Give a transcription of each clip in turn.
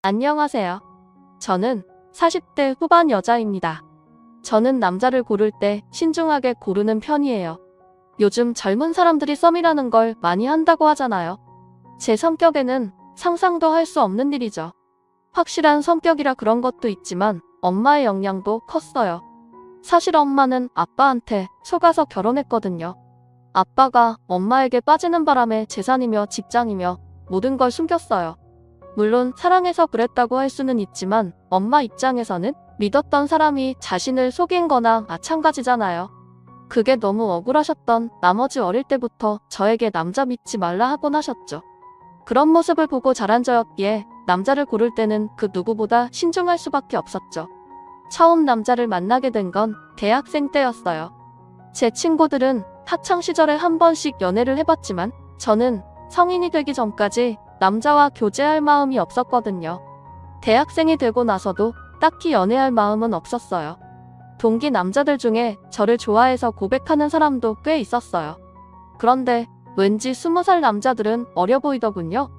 안녕하세요. 저는 40대 후반 여자입니다. 저는 남자를 고를 때 신중하게 고르는 편이에요. 요즘 젊은 사람들이 썸이라는 걸 많이 한다고 하잖아요. 제 성격에는 상상도 할 수 없는 일이죠. 확실한 성격이라 그런 것도 있지만 엄마의 영향도 컸어요. 사실 엄마는 아빠한테 속아서 결혼했거든요. 아빠가 엄마에게 빠지는 바람에 재산이며 직장이며 모든 걸 숨겼어요. 물론 사랑해서 그랬다고 할 수는 있지만 엄마 입장에서는 믿었던 사람이 자신을 속인 거나 마찬가지잖아요. 그게 너무 억울하셨던 나머지 어릴 때부터 저에게 남자 믿지 말라 하곤 하셨죠. 그런 모습을 보고 자란 저였기에 남자를 고를 때는 그 누구보다 신중할 수밖에 없었죠. 처음 남자를 만나게 된 건 대학생 때였어요. 제 친구들은 학창시절에 한 번씩 연애를 해봤지만 저는 성인이 되기 전까지 남자와 교제할 마음이 없었거든요. 대학생이 되고 나서도 딱히 연애할 마음은 없었어요. 동기 남자들 중에 저를 좋아해서 고백하는 사람도 꽤 있었어요. 그런데 왠지 20살 남자들은 어려 보이더군요.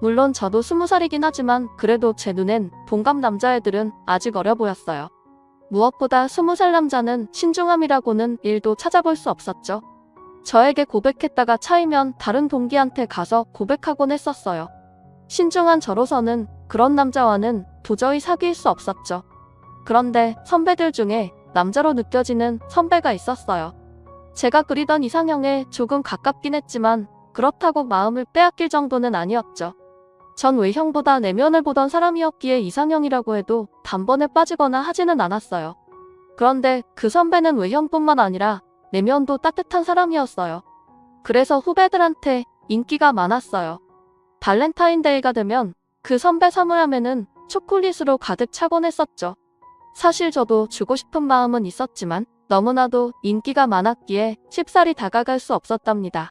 물론 저도 20살이긴 하지만 그래도 제 눈엔 동갑 남자애들은 아직 어려 보였어요. 무엇보다 20살 남자는 신중함이라고는 1도 찾아볼 수 없었죠. 저에게 고백했다가 차이면 다른 동기한테 가서 고백하곤 했었어요. 신중한 저로서는 그런 남자와는 도저히 사귈 수 없었죠. 그런데 선배들 중에 남자로 느껴지는 선배가 있었어요. 제가 그리던 이상형에 조금 가깝긴 했지만 그렇다고 마음을 빼앗길 정도는 아니었죠. 전 외형보다 내면을 보던 사람이었기에 이상형이라고 해도 단번에 빠지거나 하지는 않았어요. 그런데 그 선배는 외형뿐만 아니라 내면도 따뜻한 사람이었어요. 그래서 후배들한테 인기가 많았어요. 발렌타인데이가 되면 그 선배 선물함에는 초콜릿으로 가득 차곤 했었죠. 사실 저도 주고 싶은 마음은 있었지만 너무나도 인기가 많았기에 쉽사리 다가갈 수 없었답니다.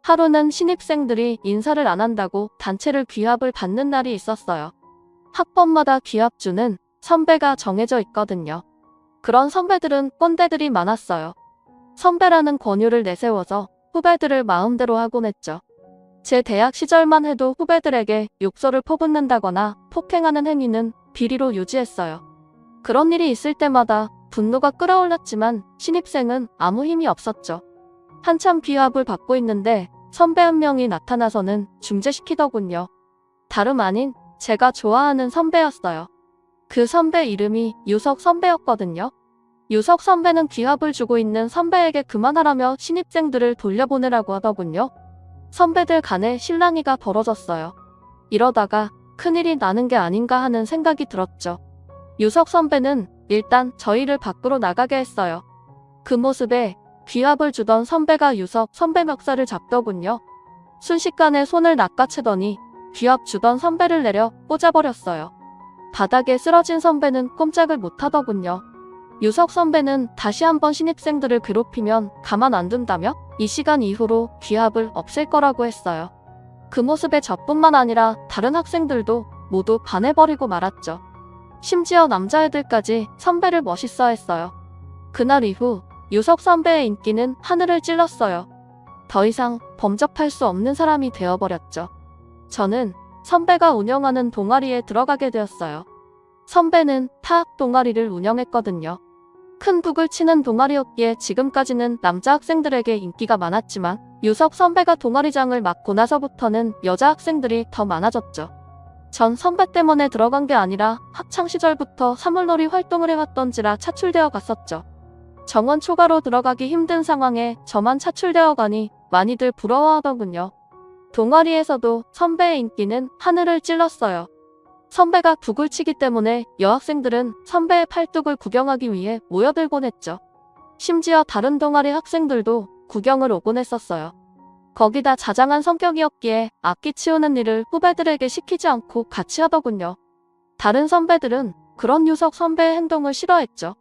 하루는 신입생들이 인사를 안 한다고 단체를 귀합을 받는 날이 있었어요. 학번마다 귀합주는 선배가 정해져 있거든요. 그런 선배들은 꼰대들이 많았어요. 선배라는 권유를 내세워서 후배들을 마음대로 하곤 했죠. 제 대학 시절만 해도 후배들에게 욕설을 퍼붓는다거나 폭행하는 행위는 비리로 유지했어요. 그런 일이 있을 때마다 분노가 끌어올랐지만 신입생은 아무 힘이 없었죠. 한참 귀합을 받고 있는데 선배 한 명이 나타나서는 중재시키더군요. 다름 아닌 제가 좋아하는 선배였어요. 그 선배 이름이 유석 선배였거든요. 유석 선배는 귀합을 주고 있는 선배에게 그만하라며 신입생들을 돌려보내라고 하더군요. 선배들 간에 실랑이가 벌어졌어요. 이러다가 큰일이 나는 게 아닌가 하는 생각이 들었죠. 유석 선배는 일단 저희를 밖으로 나가게 했어요. 그 모습에 귀합을 주던 선배가 유석 선배 멱살을 잡더군요. 순식간에 손을 낚아채더니 귀합 주던 선배를 내려 꽂아버렸어요. 바닥에 쓰러진 선배는 꼼짝을 못하더군요. 유석 선배는 다시 한번 신입생들을 괴롭히면 가만 안 둔다며 이 시간 이후로 귀합을 없앨 거라고 했어요. 그 모습에 저뿐만 아니라 다른 학생들도 모두 반해버리고 말았죠. 심지어 남자애들까지 선배를 멋있어했어요. 그날 이후 유석 선배의 인기는 하늘을 찔렀어요. 더 이상 범접할 수 없는 사람이 되어버렸죠. 저는 선배가 운영하는 동아리에 들어가게 되었어요. 선배는 타악 동아리를 운영했거든요. 큰 북을 치는 동아리였기에 지금까지는 남자 학생들에게 인기가 많았지만 유석 선배가 동아리장을 맡고 나서부터는 여자 학생들이 더 많아졌죠. 전 선배 때문에 들어간 게 아니라 학창시절부터 사물놀이 활동을 해왔던지라 차출되어 갔었죠. 정원 초과로 들어가기 힘든 상황에 저만 차출되어 가니 많이들 부러워하더군요. 동아리에서도 선배의 인기는 하늘을 찔렀어요. 선배가 북을 치기 때문에 여학생들은 선배의 팔뚝을 구경하기 위해 모여들곤 했죠. 심지어 다른 동아리 학생들도 구경을 오곤 했었어요. 거기다 자장한 성격이었기에 악기 치우는 일을 후배들에게 시키지 않고 같이 하더군요. 다른 선배들은 그런 유석 선배의 행동을 싫어했죠.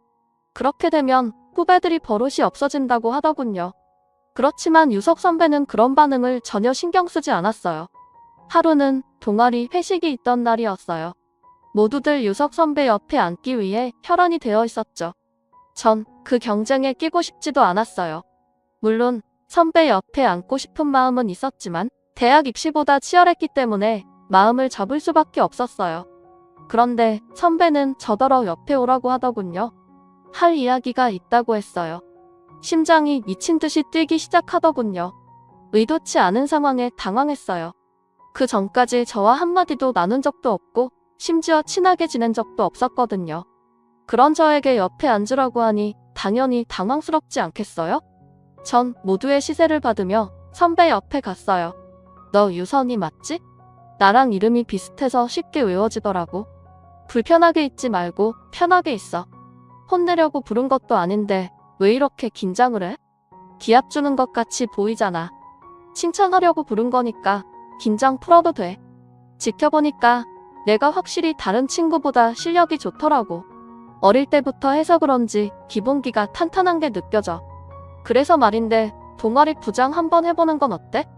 그렇게 되면 후배들이 버릇이 없어진다고 하더군요. 그렇지만 유석 선배는 그런 반응을 전혀 신경 쓰지 않았어요. 하루는 동아리 회식이 있던 날이었어요. 모두들 유석 선배 옆에 앉기 위해 혈안이 되어 있었죠. 전 그 경쟁에 끼고 싶지도 않았어요. 물론 선배 옆에 앉고 싶은 마음은 있었지만 대학 입시보다 치열했기 때문에 마음을 접을 수밖에 없었어요. 그런데 선배는 저더러 옆에 오라고 하더군요. 할 이야기가 있다고 했어요. 심장이 미친 듯이 뛰기 시작하더군요. 의도치 않은 상황에 당황했어요. 그 전까지 저와 한마디도 나눈 적도 없고 심지어 친하게 지낸 적도 없었거든요. 그런 저에게 옆에 앉으라고 하니 당연히 당황스럽지 않겠어요? 전 모두의 시세를 받으며 선배 옆에 갔어요. 너 유선이 맞지? 나랑 이름이 비슷해서 쉽게 외워지더라고. 불편하게 있지 말고 편하게 있어. 혼내려고 부른 것도 아닌데 왜 이렇게 긴장을 해? 기합 주는 것 같이 보이잖아. 칭찬하려고 부른 거니까 긴장 풀어도 돼. 지켜보니까 내가 확실히 다른 친구보다 실력이 좋더라고. 어릴 때부터 해서 그런지 기본기가 탄탄한 게 느껴져. 그래서 말인데 동아리 부장 한번 해보는 건 어때?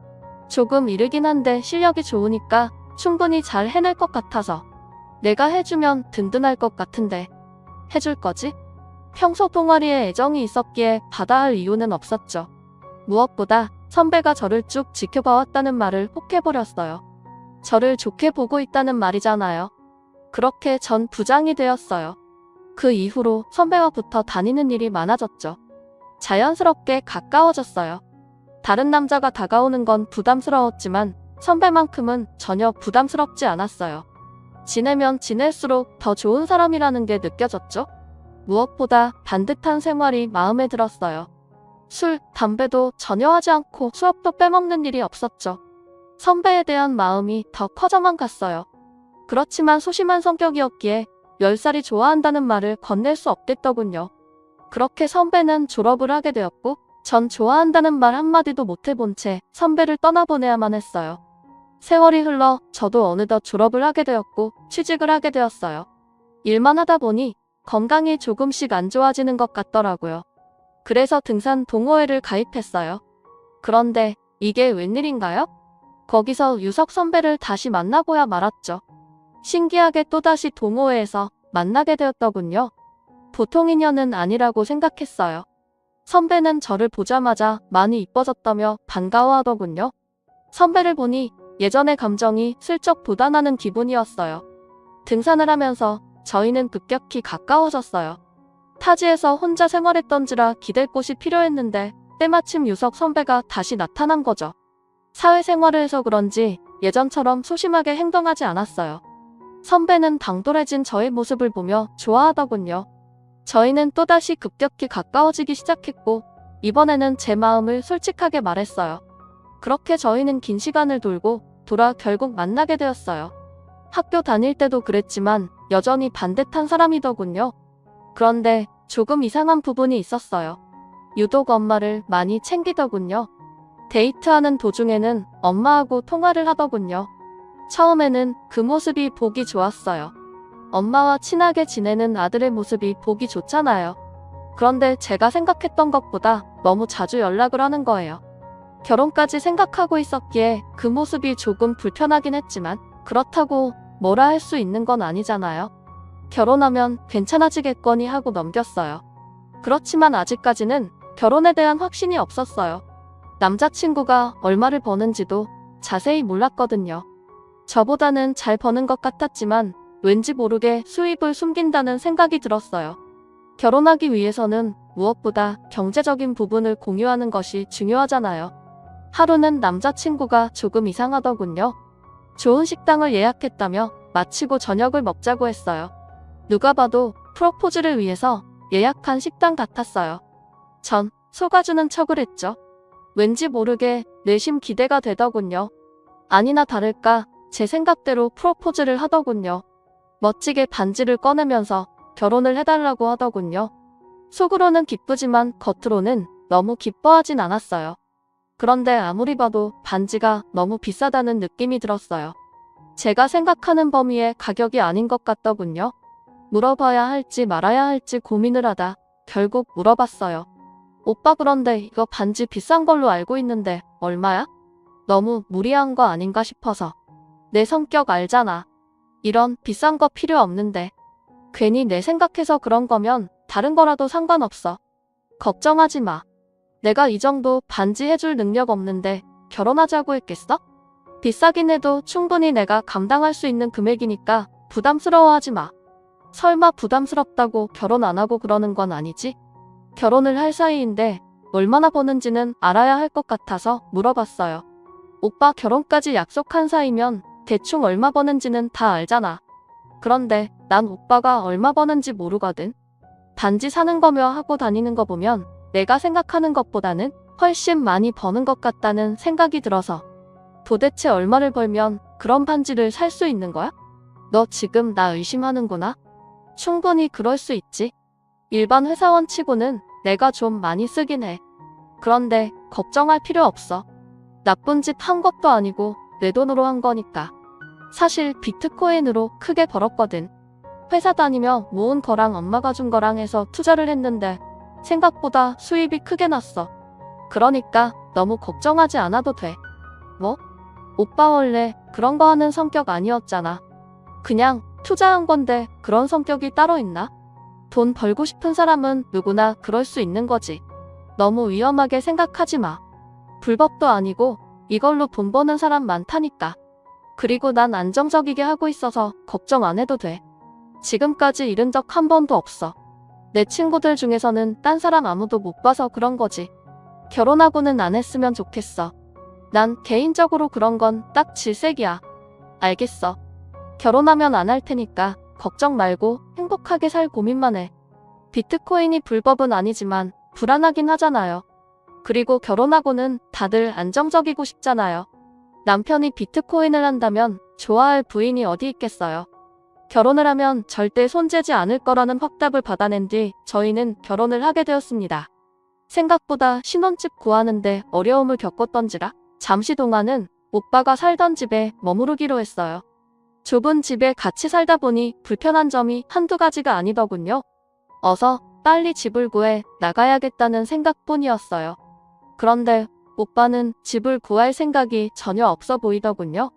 조금 이르긴 한데 실력이 좋으니까 충분히 잘 해낼 것 같아서. 내가 해주면 든든할 것 같은데 해줄 거지? 평소 동아리에 애정이 있었기에 받아야 할 이유는 없었죠. 무엇보다 선배가 저를 쭉 지켜봐왔다는 말을 혹 해버렸어요. 저를 좋게 보고 있다는 말이잖아요. 그렇게 전 부장이 되었어요. 그 이후로 선배와 붙어 다니는 일이 많아졌죠. 자연스럽게 가까워졌어요. 다른 남자가 다가오는 건 부담스러웠지만 선배만큼은 전혀 부담스럽지 않았어요. 지내면 지낼수록 더 좋은 사람이라는 게 느껴졌죠. 무엇보다 반듯한 생활이 마음에 들었어요. 술, 담배도 전혀 하지 않고 수업도 빼먹는 일이 없었죠. 선배에 대한 마음이 더 커져만 갔어요. 그렇지만 소심한 성격이었기에 10살이 좋아한다는 말을 건넬 수 없겠더군요. 그렇게 선배는 졸업을 하게 되었고 전 좋아한다는 말 한마디도 못 해본 채 선배를 떠나보내야만 했어요. 세월이 흘러 저도 어느덧 졸업을 하게 되었고 취직을 하게 되었어요. 일만 하다 보니 건강이 조금씩 안 좋아지는 것 같더라고요. 그래서 등산 동호회를 가입했어요. 그런데 이게 웬일인가요? 거기서 유석 선배를 다시 만나고야 말았죠. 신기하게 또다시 동호회에서 만나게 되었더군요. 보통 인연은 아니라고 생각했어요. 선배는 저를 보자마자 많이 이뻐졌다며 반가워하더군요. 선배를 보니 예전의 감정이 슬쩍 돋아나는 기분이었어요. 등산을 하면서 저희는 급격히 가까워졌어요. 타지에서 혼자 생활했던지라 기댈 곳이 필요했는데 때마침 유석 선배가 다시 나타난 거죠. 사회생활을 해서 그런지 예전처럼 소심하게 행동하지 않았어요. 선배는 당돌해진 저의 모습을 보며 좋아하더군요. 저희는 또다시 급격히 가까워지기 시작했고 이번에는 제 마음을 솔직하게 말했어요. 그렇게 저희는 긴 시간을 돌고 돌아 결국 만나게 되었어요. 학교 다닐 때도 그랬지만 여전히 반듯한 사람이더군요. 그런데 조금 이상한 부분이 있었어요. 유독 엄마를 많이 챙기더군요. 데이트하는 도중에는 엄마하고 통화를 하더군요. 처음에는 그 모습이 보기 좋았어요. 엄마와 친하게 지내는 아들의 모습이 보기 좋잖아요. 그런데 제가 생각했던 것보다 너무 자주 연락을 하는 거예요. 결혼까지 생각하고 있었기에 그 모습이 조금 불편하긴 했지만 그렇다고 뭐라 할 수 있는 건 아니잖아요. 결혼하면 괜찮아지겠거니 하고 넘겼어요. 그렇지만 아직까지는 결혼에 대한 확신이 없었어요. 남자친구가 얼마를 버는지도 자세히 몰랐거든요. 저보다는 잘 버는 것 같았지만 왠지 모르게 수입을 숨긴다는 생각이 들었어요. 결혼하기 위해서는 무엇보다 경제적인 부분을 공유하는 것이 중요하잖아요. 하루는 남자친구가 조금 이상하더군요. 좋은 식당을 예약했다며 마치고 저녁을 먹자고 했어요. 누가 봐도 프로포즈를 위해서 예약한 식당 같았어요. 전 속아주는 척을 했죠. 왠지 모르게 내심 기대가 되더군요. 아니나 다를까 제 생각대로 프로포즈를 하더군요. 멋지게 반지를 꺼내면서 결혼을 해달라고 하더군요. 속으로는 기쁘지만 겉으로는 너무 기뻐하진 않았어요. 그런데 아무리 봐도 반지가 너무 비싸다는 느낌이 들었어요. 제가 생각하는 범위의 가격이 아닌 것 같더군요. 물어봐야 할지 말아야 할지 고민을 하다 결국 물어봤어요. 오빠 그런데 이거 반지 비싼 걸로 알고 있는데 얼마야? 너무 무리한 거 아닌가 싶어서. 내 성격 알잖아. 이런 비싼 거 필요 없는데. 괜히 내 생각해서 그런 거면 다른 거라도 상관없어. 걱정하지 마. 내가 이 정도 반지 해줄 능력 없는데 결혼하자고 했겠어? 비싸긴 해도 충분히 내가 감당할 수 있는 금액이니까 부담스러워하지 마. 설마 부담스럽다고 결혼 안 하고 그러는 건 아니지? 결혼을 할 사이인데 얼마나 버는지는 알아야 할 것 같아서 물어봤어요. 오빠 결혼까지 약속한 사이면 대충 얼마 버는지는 다 알잖아. 그런데 난 오빠가 얼마 버는지 모르거든. 단지 사는 거며 하고 다니는 거 보면 내가 생각하는 것보다는 훨씬 많이 버는 것 같다는 생각이 들어서 도대체 얼마를 벌면 그런 반지를 살 수 있는 거야? 너 지금 나 의심하는구나? 충분히 그럴 수 있지. 일반 회사원 치고는 내가 좀 많이 쓰긴 해. 그런데 걱정할 필요 없어. 나쁜 짓 한 것도 아니고 내 돈으로 한 거니까. 사실 비트코인으로 크게 벌었거든. 회사 다니며 모은 거랑 엄마가 준 거랑 해서 투자를 했는데 생각보다 수입이 크게 났어. 그러니까 너무 걱정하지 않아도 돼. 뭐? 오빠 원래 그런 거 하는 성격 아니었잖아. 그냥 투자한 건데 그런 성격이 따로 있나? 돈 벌고 싶은 사람은 누구나 그럴 수 있는 거지. 너무 위험하게 생각하지 마. 불법도 아니고 이걸로 돈 버는 사람 많다니까. 그리고 난 안정적이게 하고 있어서 걱정 안 해도 돼. 지금까지 잃은 적 한 번도 없어. 내 친구들 중에서는 딴 사람 아무도 못 봐서 그런 거지. 결혼하고는 안 했으면 좋겠어. 난 개인적으로 그런 건 딱 질색이야. 알겠어. 결혼하면 안 할 테니까 걱정 말고 행복하게 살 고민만 해. 비트코인이 불법은 아니지만 불안하긴 하잖아요. 그리고 결혼하고는 다들 안정적이고 싶잖아요. 남편이 비트코인을 한다면 좋아할 부인이 어디 있겠어요. 결혼을 하면 절대 손재지 않을 거라는 확답을 받아낸 뒤 저희는 결혼을 하게 되었습니다. 생각보다 신혼집 구하는데 어려움을 겪었던지라 잠시 동안은 오빠가 살던 집에 머무르기로 했어요. 좁은 집에 같이 살다 보니 불편한 점이 한두 가지가 아니더군요. 어서 빨리 집을 구해 나가야겠다는 생각뿐이었어요. 그런데 오빠는 집을 구할 생각이 전혀 없어 보이더군요.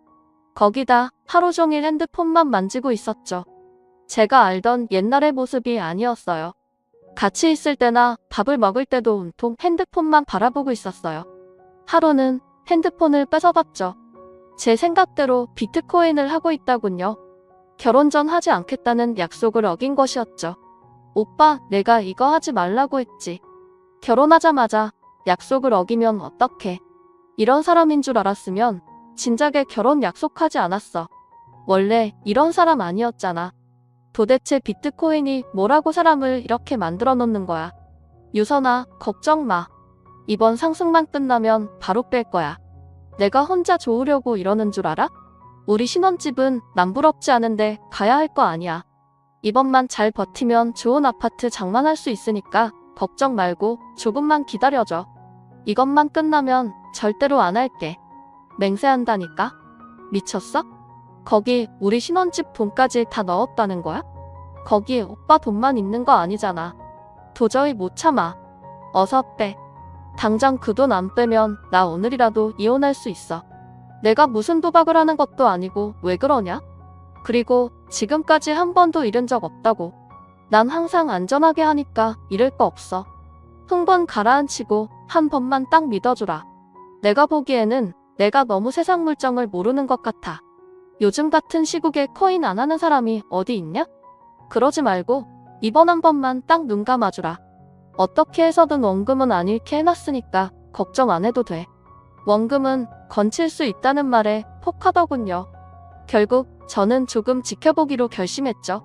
거기다 하루 종일 핸드폰만 만지고 있었죠. 제가 알던 옛날의 모습이 아니었어요. 같이 있을 때나 밥을 먹을 때도 온통 핸드폰만 바라보고 있었어요. 하루는 핸드폰을 뺏어봤죠. 제 생각대로 비트코인을 하고 있다군요. 결혼 전 하지 않겠다는 약속을 어긴 것이었죠. 오빠, 내가 이거 하지 말라고 했지. 결혼하자마자 약속을 어기면 어떡해. 이런 사람인 줄 알았으면 진작에 결혼 약속하지 않았어. 원래 이런 사람 아니었잖아. 도대체 비트코인이 뭐라고 사람을 이렇게 만들어 놓는 거야. 유선아, 걱정 마. 이번 상승만 끝나면 바로 뺄 거야. 내가 혼자 좋으려고 이러는 줄 알아? 우리 신혼집은 남부럽지 않은데 가야 할 거 아니야. 이번만 잘 버티면 좋은 아파트 장만할 수 있으니까 걱정 말고 조금만 기다려줘. 이것만 끝나면 절대로 안 할게. 맹세한다니까? 미쳤어? 거기 우리 신혼집 돈까지 다 넣었다는 거야? 거기 오빠 돈만 있는 거 아니잖아. 도저히 못 참아. 어서 빼. 당장 그 돈 안 빼면 나 오늘이라도 이혼할 수 있어. 내가 무슨 도박을 하는 것도 아니고 왜 그러냐? 그리고 지금까지 한 번도 잃은 적 없다고. 난 항상 안전하게 하니까 잃을 거 없어. 흥분 가라앉히고 한 번만 딱 믿어주라. 내가 보기에는 내가 너무 세상 물정을 모르는 것 같아. 요즘 같은 시국에 코인 안 하는 사람이 어디 있냐? 그러지 말고 이번 한 번만 딱 눈 감아주라. 어떻게 해서든 원금은 안 잃게 해놨으니까 걱정 안 해도 돼. 원금은 건칠 수 있다는 말에 혹하더군요. 결국 저는 조금 지켜보기로 결심했죠.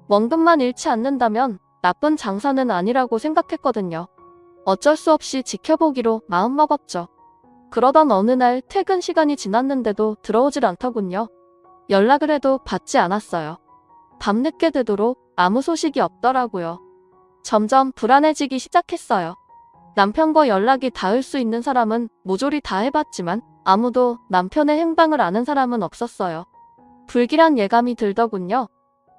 원금만 잃지 않는다면 나쁜 장사는 아니라고 생각했거든요. 어쩔 수 없이 지켜보기로 마음먹었죠. 그러던 어느 날 퇴근 시간이 지났는데도 들어오질 않더군요. 연락을 해도 받지 않았어요. 밤늦게 되도록 아무 소식이 없더라고요. 점점 불안해지기 시작했어요. 남편과 연락이 닿을 수 있는 사람은 모조리 다 해봤지만 아무도 남편의 행방을 아는 사람은 없었어요. 불길한 예감이 들더군요.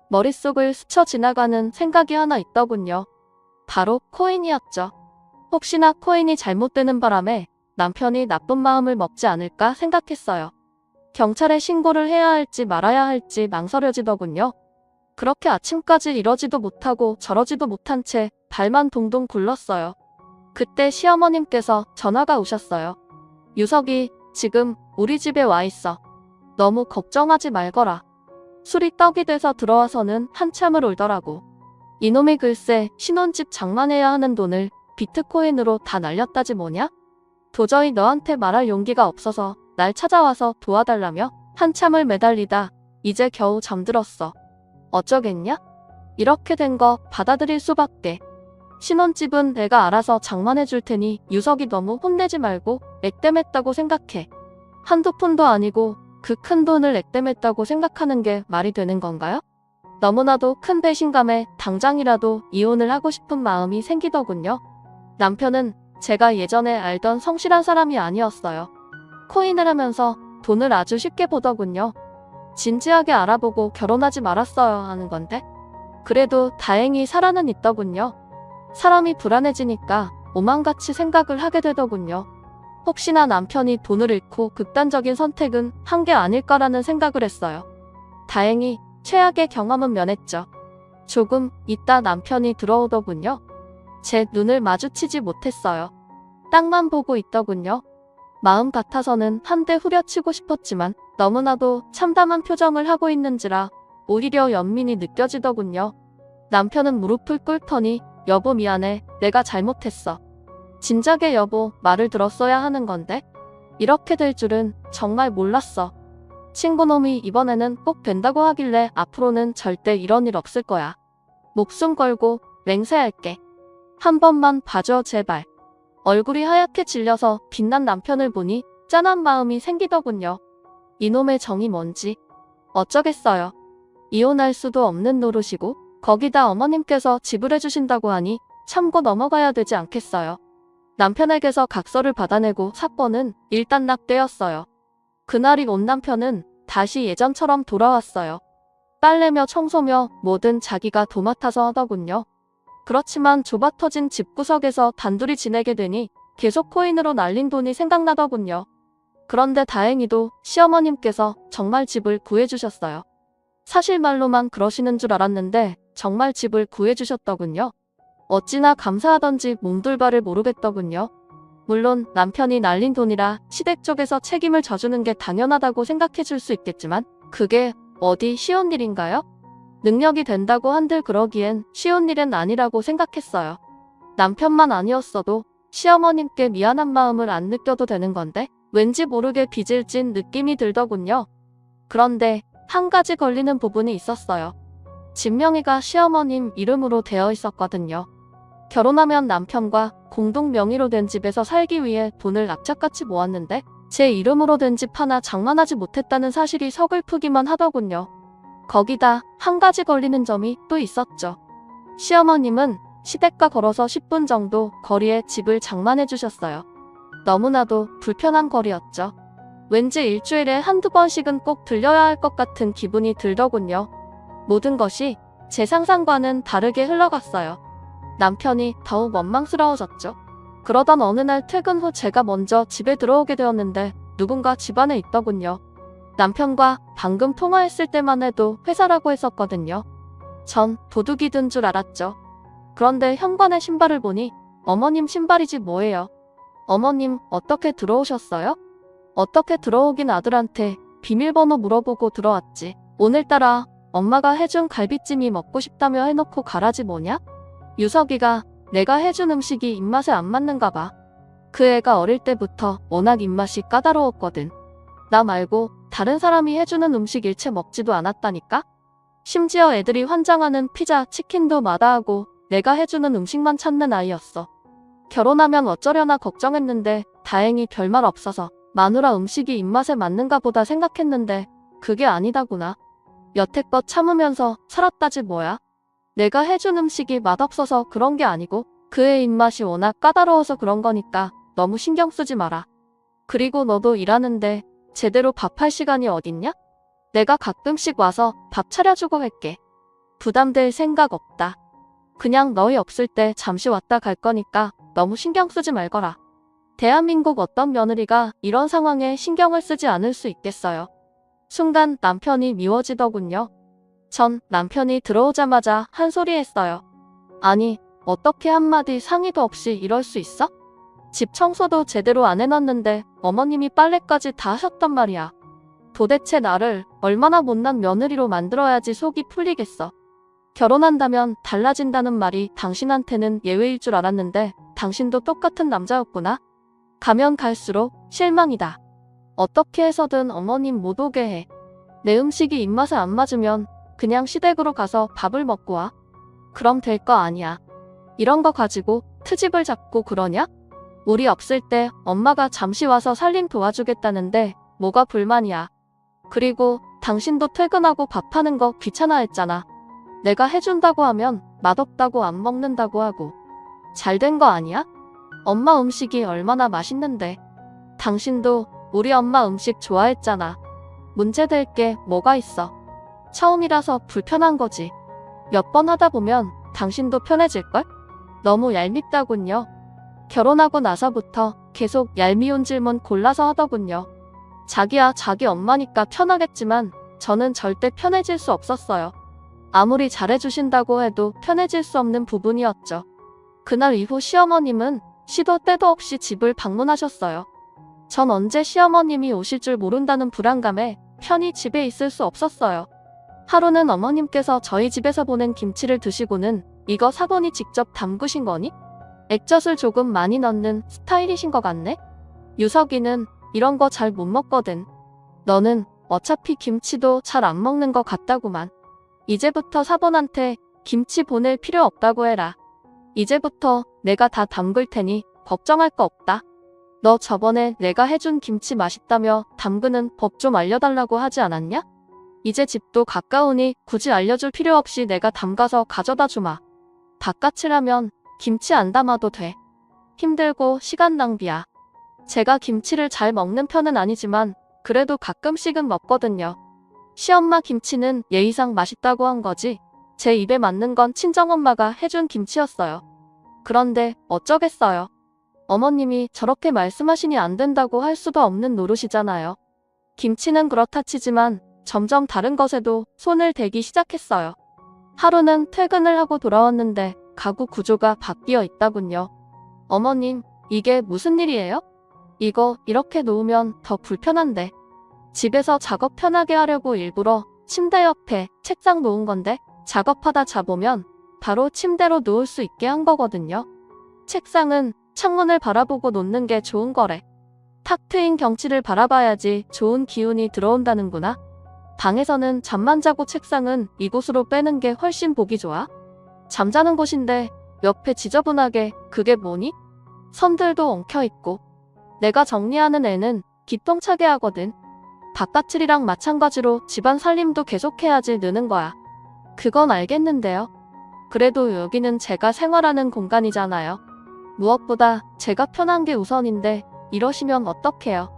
머릿속을 스쳐 지나가는 생각이 하나 있더군요. 바로 코인이었죠. 혹시나 코인이 잘못되는 바람에 남편이 나쁜 마음을 먹지 않을까 생각했어요. 경찰에 신고를 해야 할지 말아야 할지 망설여지더군요. 그렇게 아침까지 이러지도 못하고 저러지도 못한 채 발만 동동 굴렀어요. 그때 시어머님께서 전화가 오셨어요. 유석이 지금 우리 집에 와 있어. 너무 걱정하지 말거라. 술이 떡이 돼서 들어와서는 한참을 울더라고. 이놈이 글쎄 신혼집 장만해야 하는 돈을 비트코인으로 다 날렸다지 뭐냐? 도저히 너한테 말할 용기가 없어서 날 찾아와서 도와달라며 한참을 매달리다 이제 겨우 잠들었어. 어쩌겠냐? 이렇게 된 거 받아들일 수밖에. 신혼집은 내가 알아서 장만해 줄 테니 유석이 너무 혼내지 말고 액땜했다고 생각해. 한두 푼도 아니고 그 큰 돈을 액땜했다고 생각하는 게 말이 되는 건가요? 너무나도 큰 배신감에 당장이라도 이혼을 하고 싶은 마음이 생기더군요. 남편은 제가 예전에 알던 성실한 사람이 아니었어요. 코인을 하면서 돈을 아주 쉽게 보더군요. 진지하게 알아보고 결혼하지 말았어야 하는 건데. 그래도 다행히 살아는 있더군요. 사람이 불안해지니까 오만같이 생각을 하게 되더군요. 혹시나 남편이 돈을 잃고 극단적인 선택은 한 게 아닐까라는 생각을 했어요. 다행히 최악의 경험은 면했죠. 조금 있다 남편이 들어오더군요. 제 눈을 마주치지 못했어요. 땅만 보고 있더군요. 마음 같아서는 한 대 후려치고 싶었지만 너무나도 참담한 표정을 하고 있는지라 오히려 연민이 느껴지더군요. 남편은 무릎을 꿇더니 여보 미안해. 내가 잘못했어. 진작에 여보 말을 들었어야 하는 건데 이렇게 될 줄은 정말 몰랐어. 친구놈이 이번에는 꼭 된다고 하길래 앞으로는 절대 이런 일 없을 거야. 목숨 걸고 맹세할게. 한 번만 봐줘 제발. 얼굴이 하얗게 질려서 빛난 남편을 보니 짠한 마음이 생기더군요. 이놈의 정이 뭔지 어쩌겠어요. 이혼할 수도 없는 노릇이고 거기다 어머님께서 지불해 주신다고 하니 참고 넘어가야 되지 않겠어요. 남편에게서 각서를 받아내고 사건은 일단락되었어요. 그날이 온 남편은 다시 예전처럼 돌아왔어요. 빨래며 청소며 뭐든 자기가 도맡아서 하더군요. 그렇지만 좁아터진 집구석에서 단둘이 지내게 되니 계속 코인으로 날린 돈이 생각나더군요. 그런데 다행히도 시어머님께서 정말 집을 구해주셨어요. 사실 말로만 그러시는 줄 알았는데 정말 집을 구해주셨더군요. 어찌나 감사하던지 몸둘바를 모르겠더군요. 물론 남편이 날린 돈이라 시댁 쪽에서 책임을 져주는 게 당연하다고 생각해 줄 수 있겠지만 그게 어디 쉬운 일인가요? 능력이 된다고 한들 그러기엔 쉬운 일은 아니라고 생각했어요. 남편만 아니었어도 시어머님께 미안한 마음을 안 느껴도 되는 건데 왠지 모르게 빚을 진 느낌이 들더군요. 그런데 한 가지 걸리는 부분이 있었어요. 집 명의가 시어머님 이름으로 되어 있었거든요. 결혼하면 남편과 공동 명의로 된 집에서 살기 위해 돈을 악착같이 모았는데 제 이름으로 된 집 하나 장만하지 못했다는 사실이 서글프기만 하더군요. 거기다 한 가지 걸리는 점이 또 있었죠. 시어머님은 시댁과 걸어서 10분 정도 거리에 집을 장만해 주셨어요. 너무나도 불편한 거리였죠. 왠지 일주일에 한두 번씩은 꼭 들려야 할 것 같은 기분이 들더군요. 모든 것이 제 상상과는 다르게 흘러갔어요. 남편이 더욱 원망스러워졌죠. 그러던 어느 날 퇴근 후 제가 먼저 집에 들어오게 되었는데 누군가 집 안에 있더군요. 남편과 방금 통화했을 때만 해도 회사라고 했었거든요. 전 도둑이 든 줄 알았죠. 그런데 현관에 신발을 보니 어머님 신발이지 뭐예요. 어머님 어떻게 들어오셨어요? 어떻게 들어오긴 아들한테 비밀번호 물어보고 들어왔지. 오늘따라 엄마가 해준 갈비찜이 먹고 싶다며 해놓고 가라지 뭐냐? 유석이가 내가 해준 음식이 입맛에 안 맞는가 봐. 그 애가 어릴 때부터 워낙 입맛이 까다로웠거든. 나 말고 다른 사람이 해주는 음식 일체 먹지도 않았다니까? 심지어 애들이 환장하는 피자, 치킨도 마다하고 내가 해주는 음식만 찾는 아이였어. 결혼하면 어쩌려나 걱정했는데 다행히 별말 없어서 마누라 음식이 입맛에 맞는가 보다 생각했는데 그게 아니다구나. 여태껏 참으면서 살았다지 뭐야. 내가 해준 음식이 맛없어서 그런 게 아니고 그 애 입맛이 워낙 까다로워서 그런 거니까 너무 신경 쓰지 마라. 그리고 너도 일하는데 제대로 밥할 시간이 어딨냐? 내가 가끔씩 와서 밥 차려주고 갈게. 부담될 생각 없다. 그냥 너희 없을 때 잠시 왔다 갈 거니까 너무 신경 쓰지 말거라. 대한민국 어떤 며느리가 이런 상황에 신경을 쓰지 않을 수 있겠어요. 순간 남편이 미워지더군요. 전 남편이 들어오자마자 한 소리 했어요. 아니, 어떻게 한마디 상의도 없이 이럴 수 있어? 집 청소도 제대로 안 해놨는데 어머님이 빨래까지 다 하셨단 말이야. 도대체 나를 얼마나 못난 며느리로 만들어야지 속이 풀리겠어. 결혼한다면 달라진다는 말이 당신한테는 예외일 줄 알았는데 당신도 똑같은 남자였구나. 가면 갈수록 실망이다. 어떻게 해서든 어머님 못 오게 해. 내 음식이 입맛에 안 맞으면 그냥 시댁으로 가서 밥을 먹고 와. 그럼 될 거 아니야. 이런 거 가지고 트집을 잡고 그러냐? 우리 없을 때 엄마가 잠시 와서 살림 도와주겠다는데 뭐가 불만이야. 그리고 당신도 퇴근하고 밥하는 거 귀찮아했잖아. 내가 해준다고 하면 맛없다고 안 먹는다고 하고. 잘 된 거 아니야? 엄마 음식이 얼마나 맛있는데. 당신도 우리 엄마 음식 좋아했잖아. 문제될 게 뭐가 있어. 처음이라서 불편한 거지. 몇 번 하다 보면 당신도 편해질걸? 너무 얄밉다군요. 결혼하고 나서부터 계속 얄미운 질문 골라서 하더군요. 자기야 자기 엄마니까 편하겠지만 저는 절대 편해질 수 없었어요. 아무리 잘해주신다고 해도 편해질 수 없는 부분이었죠. 그날 이후 시어머님은 시도 때도 없이 집을 방문하셨어요. 전 언제 시어머님이 오실 줄 모른다는 불안감에 편히 집에 있을 수 없었어요. 하루는 어머님께서 저희 집에서 보낸 김치를 드시고는 이거 사돈이 직접 담그신 거니? 액젓을 조금 많이 넣는 스타일이신 것 같네? 유석이는 이런 거 잘 못 먹거든. 너는 어차피 김치도 잘 안 먹는 것 같다구만. 이제부터 사돈한테 김치 보낼 필요 없다고 해라. 이제부터 내가 다 담글 테니 걱정할 거 없다. 너 저번에 내가 해준 김치 맛있다며 담그는 법 좀 알려달라고 하지 않았냐? 이제 집도 가까우니 굳이 알려줄 필요 없이 내가 담가서 가져다 주마. 바깥이라면 김치 안 담아도 돼. 힘들고 시간 낭비야. 제가 김치를 잘 먹는 편은 아니지만 그래도 가끔씩은 먹거든요. 시엄마 김치는 예의상 맛있다고 한 거지 제 입에 맞는 건 친정엄마가 해준 김치였어요. 그런데 어쩌겠어요. 어머님이 저렇게 말씀하시니 안 된다고 할 수도 없는 노릇이잖아요. 김치는 그렇다 치지만 점점 다른 것에도 손을 대기 시작했어요. 하루는 퇴근을 하고 돌아왔는데 가구 구조가 바뀌어 있다군요. 어머님, 이게 무슨 일이에요? 이거 이렇게 놓으면 더 불편한데. 집에서 작업 편하게 하려고 일부러 침대 옆에 책상 놓은 건데 작업하다 자보면 바로 침대로 누울 수 있게 한 거거든요. 책상은 창문을 바라보고 놓는 게 좋은 거래. 탁 트인 경치를 바라봐야지 좋은 기운이 들어온다는구나. 방에서는 잠만 자고 책상은 이곳으로 빼는 게 훨씬 보기 좋아. 잠자는 곳인데 옆에 지저분하게 그게 뭐니? 선들도 엉켜있고. 내가 정리하는 애는 기똥차게 하거든. 바깥일이랑 마찬가지로 집안 살림도 계속해야지 느는 거야. 그건 알겠는데요. 그래도 여기는 제가 생활하는 공간이잖아요. 무엇보다 제가 편한 게 우선인데 이러시면 어떡해요.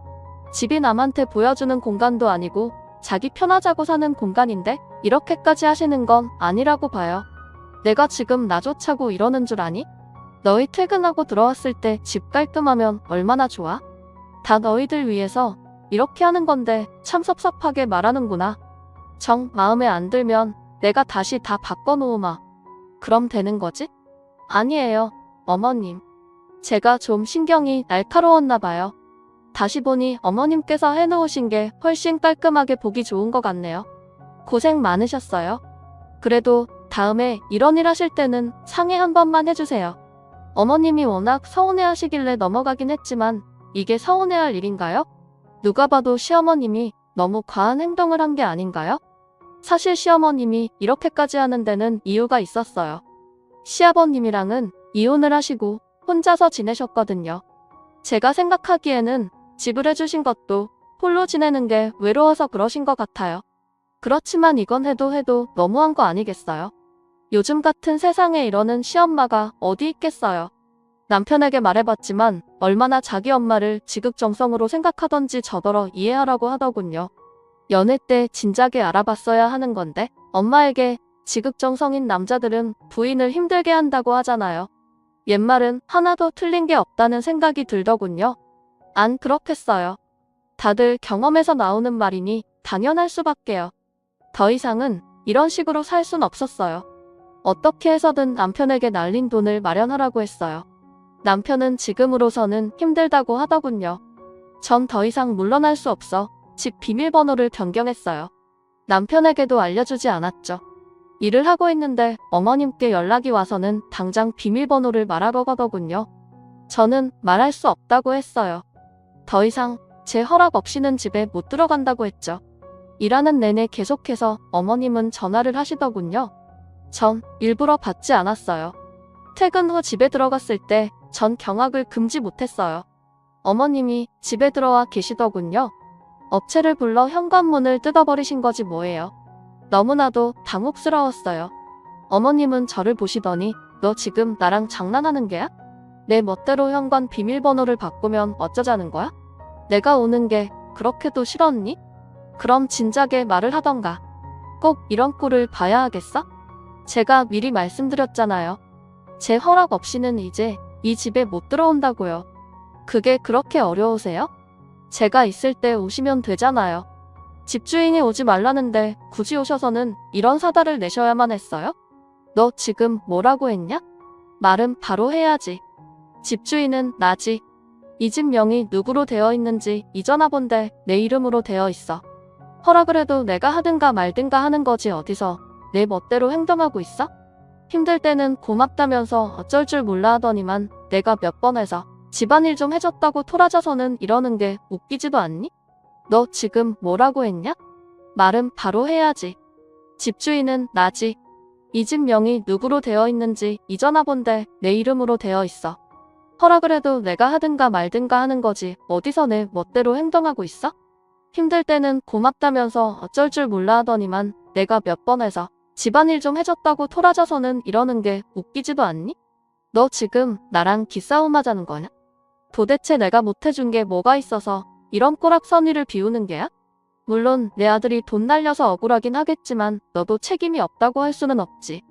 집이 남한테 보여주는 공간도 아니고 자기 편하자고 사는 공간인데 이렇게까지 하시는 건 아니라고 봐요. 내가 지금 나조차고 이러는 줄 아니? 너희 퇴근하고 들어왔을 때 집 깔끔하면 얼마나 좋아? 다 너희들 위해서 이렇게 하는 건데 참 섭섭하게 말하는구나. 정 마음에 안 들면 내가 다시 다 바꿔놓으마. 그럼 되는 거지? 아니에요, 어머님. 제가 좀 신경이 날카로웠나 봐요. 다시 보니 어머님께서 해놓으신 게 훨씬 깔끔하게 보기 좋은 것 같네요. 고생 많으셨어요. 그래도 다음에 이런 일 하실 때는 상의 한 번만 해주세요. 어머님이 워낙 서운해하시길래 넘어가긴 했지만 이게 서운해할 일인가요? 누가 봐도 시어머님이 너무 과한 행동을 한 게 아닌가요? 사실 시어머님이 이렇게까지 하는 데는 이유가 있었어요. 시아버님이랑은 이혼을 하시고 혼자서 지내셨거든요. 제가 생각하기에는 집을 해주신 것도 홀로 지내는 게 외로워서 그러신 것 같아요. 그렇지만 이건 해도 너무한 거 아니겠어요? 요즘 같은 세상에 이러는 시엄마가 어디 있겠어요. 남편에게 말해봤지만 얼마나 자기 엄마를 지극정성으로 생각하던지 저더러 이해하라고 하더군요. 연애 때 진작에 알아봤어야 하는 건데 엄마에게 지극정성인 남자들은 부인을 힘들게 한다고 하잖아요. 옛말은 하나도 틀린 게 없다는 생각이 들더군요. 안 그렇겠어요. 다들 경험에서 나오는 말이니 당연할 수밖에요. 더 이상은 이런 식으로 살 순 없었어요. 어떻게 해서든 남편에게 날린 돈을 마련하라고 했어요. 남편은 지금으로서는 힘들다고 하더군요. 전 더 이상 물러날 수 없어 집 비밀번호를 변경했어요. 남편에게도 알려주지 않았죠. 일을 하고 있는데 어머님께 연락이 와서는 당장 비밀번호를 말하러 가더군요. 저는 말할 수 없다고 했어요. 더 이상 제 허락 없이는 집에 못 들어간다고 했죠. 일하는 내내 계속해서 어머님은 전화를 하시더군요. 전 일부러 받지 않았어요. 퇴근 후 집에 들어갔을 때 전 경악을 금지 못했어요. 어머님이 집에 들어와 계시더군요. 업체를 불러 현관문을 뜯어버리신 거지 뭐예요. 너무나도 당혹스러웠어요. 어머님은 저를 보시더니 너 지금 나랑 장난하는 게야? 내 멋대로 현관 비밀번호를 바꾸면 어쩌자는 거야? 내가 오는 게 그렇게도 싫었니? 그럼 진작에 말을 하던가. 꼭 이런 꼴을 봐야 하겠어? 제가 미리 말씀드렸잖아요. 제 허락 없이는 이제 이 집에 못 들어온다고요. 그게 그렇게 어려우세요? 제가 있을 때 오시면 되잖아요. 집주인이 오지 말라는데 굳이 오셔서는 이런 사달을 내셔야만 했어요? 너 지금 뭐라고 했냐? 말은 바로 해야지. 집주인은 나지. 이 집 명이 누구로 되어 있는지 이 전화본데 내 이름으로 되어 있어. 허락을 해도 내가 하든가 말든가 하는 거지 어디서 내 멋대로 행동하고 있어? 힘들 때는 고맙다면서 어쩔 줄 몰라 하더니만 내가 몇 번 해서 집안일 좀 해줬다고 토라져서는 이러는 게 웃기지도 않니? 너 지금 뭐라고 했냐? 말은 바로 해야지. 집주인은 나지. 이 집 명이 누구로 되어 있는지 이 전화본데 내 이름으로 되어 있어. 허락을 해도 내가 하든가 말든가 하는 거지 어디서 내 멋대로 행동하고 있어? 힘들 때는 고맙다면서 어쩔 줄 몰라 하더니만 내가 몇 번 해서 집안일 좀 해줬다고 토라져서는 이러는 게 웃기지도 않니? 너 지금 나랑 기싸움 하자는 거냐? 도대체 내가 못해준 게 뭐가 있어서 이런 꼬락서니를 비우는 게야? 물론 내 아들이 돈 날려서 억울하긴 하겠지만 너도 책임이 없다고 할 수는 없지.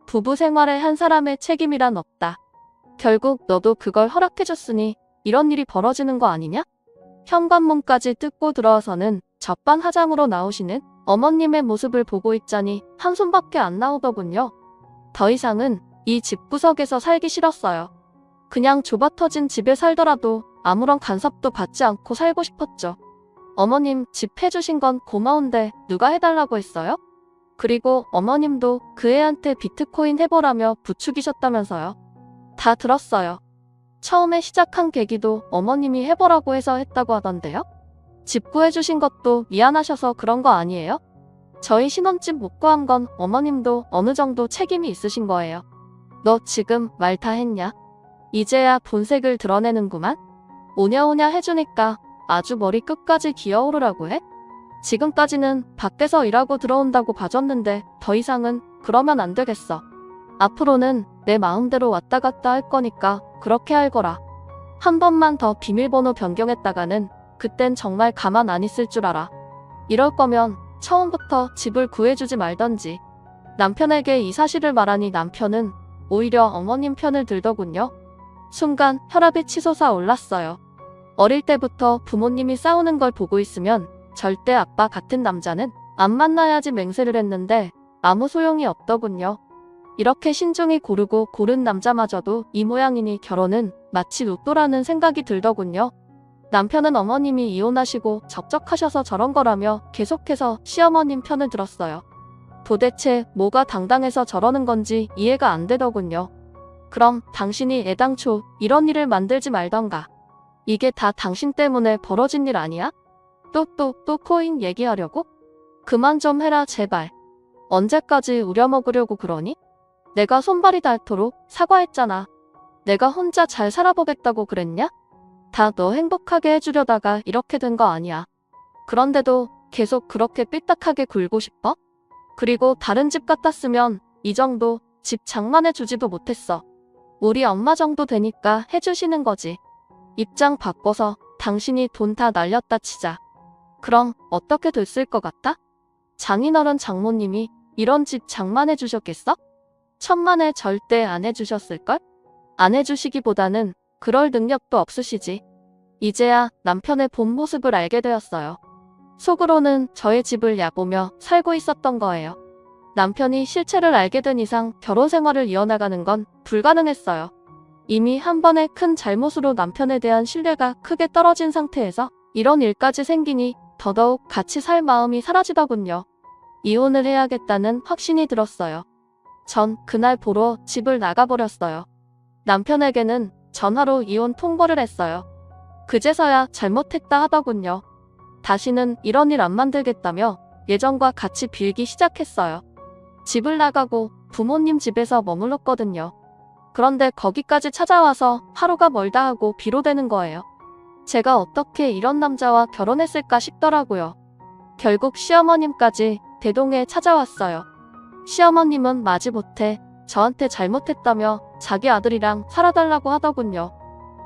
부부 생활에 한 사람의 책임이란 없다. 결국 너도 그걸 허락해줬으니 이런 일이 벌어지는 거 아니냐? 현관문까지 뜯고 들어와서는 적반하장으로 나오시는 어머님의 모습을 보고 있자니 한숨밖에 안 나오더군요. 더 이상은 이 집구석에서 살기 싫었어요. 그냥 좁아터진 집에 살더라도 아무런 간섭도 받지 않고 살고 싶었죠. 어머님 집 해주신 건 고마운데 누가 해달라고 했어요? 그리고 어머님도 그 애한테 비트코인 해보라며 부추기셨다면서요. 다 들었어요. 처음에 시작한 계기도 어머님이 해보라고 해서 했다고 하던데요. 집 구해주신 것도 미안하셔서 그런 거 아니에요? 저희 신혼집 못 구한 건 어머님도 어느 정도 책임이 있으신 거예요. 너 지금 말 다 했냐? 이제야 본색을 드러내는구만. 오냐오냐 해주니까 아주 머리 끝까지 기어오르라고 해? 지금까지는 밖에서 일하고 들어온다고 봐줬는데 더 이상은 그러면 안 되겠어. 앞으로는 내 마음대로 왔다 갔다 할 거니까 그렇게 할 거라. 한 번만 더 비밀번호 변경했다가는 그땐 정말 가만 안 있을 줄 알아. 이럴 거면 처음부터 집을 구해주지 말던지. 남편에게 이 사실을 말하니 남편은 오히려 어머님 편을 들더군요. 순간 혈압이 치솟아 올랐어요. 어릴 때부터 부모님이 싸우는 걸 보고 있으면 절대 아빠 같은 남자는 안 만나야지 맹세를 했는데 아무 소용이 없더군요. 이렇게 신중히 고르고 고른 남자마저도 이 모양이니 결혼은 마치 로또라는 생각이 들더군요. 남편은 어머님이 이혼하시고 적적하셔서 저런 거라며 계속해서 시어머님 편을 들었어요. 도대체 뭐가 당당해서 저러는 건지 이해가 안 되더군요. 그럼 당신이 애당초 이런 일을 만들지 말던가. 이게 다 당신 때문에 벌어진 일 아니야? 또 코인 얘기하려고? 그만 좀 해라 제발. 언제까지 우려먹으려고 그러니? 내가 손발이 닳도록 사과했잖아. 내가 혼자 잘 살아보겠다고 그랬냐? 다 너 행복하게 해주려다가 이렇게 된 거 아니야. 그런데도 계속 그렇게 삐딱하게 굴고 싶어? 그리고 다른 집 같았으면 이 정도 집 장만해 주지도 못했어. 우리 엄마 정도 되니까 해주시는 거지. 입장 바꿔서 당신이 돈 다 날렸다 치자. 그럼 어떻게 됐을 것 같아? 장인어른 장모님이 이런 집 장만해 주셨겠어? 천만에 절대 안 해주셨을걸? 안 해주시기보다는 그럴 능력도 없으시지. 이제야 남편의 본 모습을 알게 되었어요. 속으로는 저의 집을 야보며 살고 있었던 거예요. 남편이 실체를 알게 된 이상 결혼 생활을 이어나가는 건 불가능했어요. 이미 한 번의 큰 잘못으로 남편에 대한 신뢰가 크게 떨어진 상태에서 이런 일까지 생기니 더더욱 같이 살 마음이 사라지더군요. 이혼을 해야겠다는 확신이 들었어요. 전 그날 보러 집을 나가버렸어요. 남편에게는 전화로 이혼 통보를 했어요. 그제서야 잘못했다 하더군요. 다시는 이런 일 안 만들겠다며 예전과 같이 빌기 시작했어요. 집을 나가고 부모님 집에서 머물렀거든요. 그런데 거기까지 찾아와서 하루가 멀다 하고 비로되는 거예요. 제가 어떻게 이런 남자와 결혼했을까 싶더라고요. 결국 시어머님까지 대동에 찾아왔어요. 시어머님은 마지못해 저한테 잘못했다며 자기 아들이랑 살아달라고 하더군요.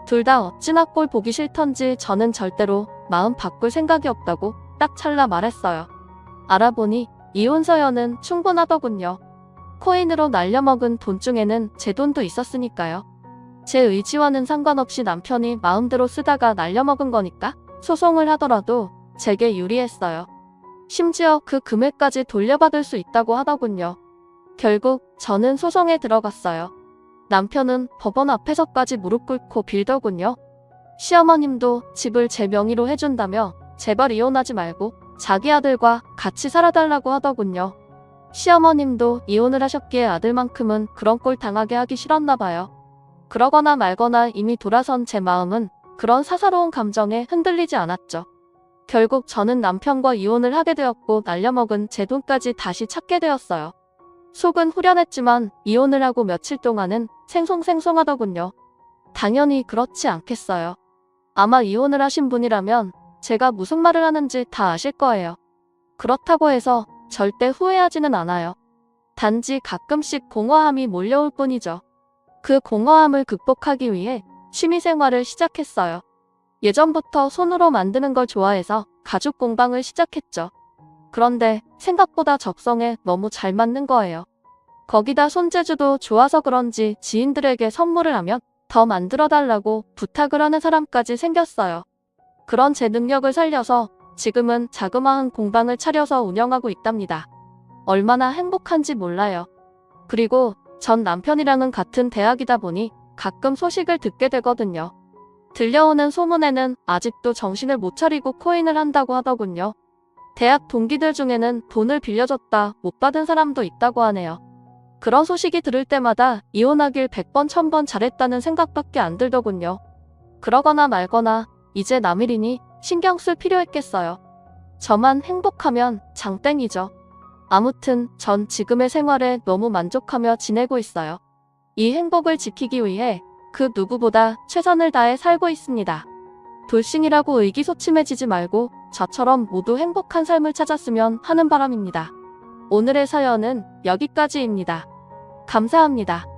둘 다 어찌나 꼴 보기 싫던지 저는 절대로 마음 바꿀 생각이 없다고 딱 잘라 말했어요. 알아보니 이혼 서연은 충분하더군요. 코인으로 날려먹은 돈 중에는 제 돈도 있었으니까요. 제 의지와는 상관없이 남편이 마음대로 쓰다가 날려먹은 거니까 소송을 하더라도 제게 유리했어요. 심지어 그 금액까지 돌려받을 수 있다고 하더군요. 결국 저는 소송에 들어갔어요. 남편은 법원 앞에서까지 무릎 꿇고 빌더군요. 시어머님도 집을 제 명의로 해준다며 제발 이혼하지 말고 자기 아들과 같이 살아달라고 하더군요. 시어머님도 이혼을 하셨기에 아들만큼은 그런 꼴 당하게 하기 싫었나 봐요. 그러거나 말거나 이미 돌아선 제 마음은 그런 사사로운 감정에 흔들리지 않았죠. 결국 저는 남편과 이혼을 하게 되었고 날려먹은 제 돈까지 다시 찾게 되었어요. 속은 후련했지만 이혼을 하고 며칠 동안은 생송생송하더군요. 당연히 그렇지 않겠어요. 아마 이혼을 하신 분이라면 제가 무슨 말을 하는지 다 아실 거예요. 그렇다고 해서 절대 후회하지는 않아요. 단지 가끔씩 공허함이 몰려올 뿐이죠. 그 공허함을 극복하기 위해 취미생활을 시작했어요. 예전부터 손으로 만드는 걸 좋아해서 가죽 공방을 시작했죠. 그런데 생각보다 적성에 너무 잘 맞는 거예요. 거기다 손재주도 좋아서 그런지 지인들에게 선물을 하면 더 만들어달라고 부탁을 하는 사람까지 생겼어요. 그런 제 능력을 살려서 지금은 자그마한 공방을 차려서 운영하고 있답니다. 얼마나 행복한지 몰라요. 그리고 전 남편이랑은 같은 대학이다 보니 가끔 소식을 듣게 되거든요. 들려오는 소문에는 아직도 정신을 못 차리고 코인을 한다고 하더군요. 대학 동기들 중에는 돈을 빌려줬다 못 받은 사람도 있다고 하네요. 그런 소식이 들을 때마다 이혼하길 100번 1000번 잘했다는 생각밖에 안 들더군요. 그러거나 말거나 이제 남일이니 신경 쓸 필요 있겠어요. 저만 행복하면 장땡이죠. 아무튼 전 지금의 생활에 너무 만족하며 지내고 있어요. 이 행복을 지키기 위해 그 누구보다 최선을 다해 살고 있습니다. 돌싱이라고 의기소침해지지 말고 저처럼 모두 행복한 삶을 찾았으면 하는 바람입니다. 오늘의 사연은 여기까지입니다. 감사합니다.